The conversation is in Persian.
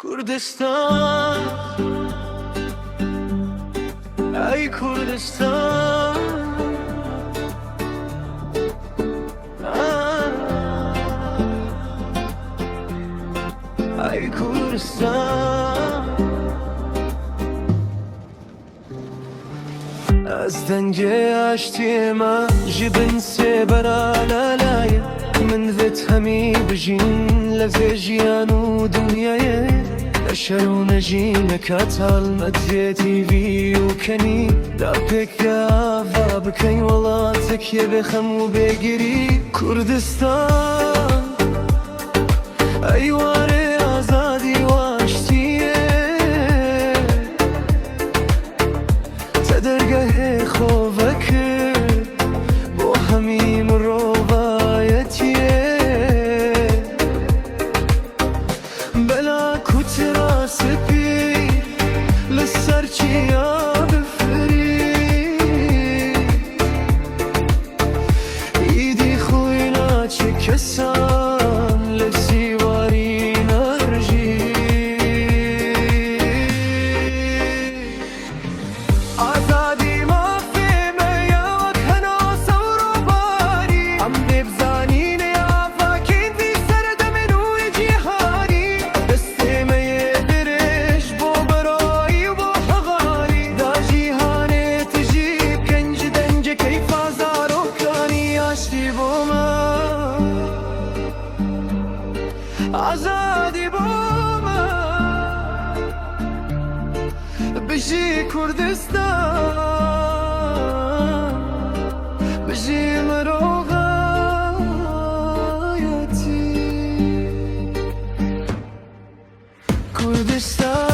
کردستان ای کردستان ای کردستان از دنگ اشتی ما جبن سبرا لالای من ذات همي بجين لفجيان ودنياي أشرون جينك أتال مديتي في وكني دابك يا بكي ولاتك يا بخم وبيقري كردستان أيواري آزادي واشتيه تدرقه خوفك بو همي مروبايتي بلا كترا سبي للسرچي يا بفري ايدي خوينا چكسان لسيواري نرجي آزادي ما في مياك هنا صورو باري عم ببزانين يا فاكين في سرد منو جيهاني دستي ما يقدرش بو براي وبو حغاني دا جيهاني تجيب كنج دنج كيف ازارو كاني عشتي بوما آزادي بوما بجي كردستان بجي مرو غايتي كردستان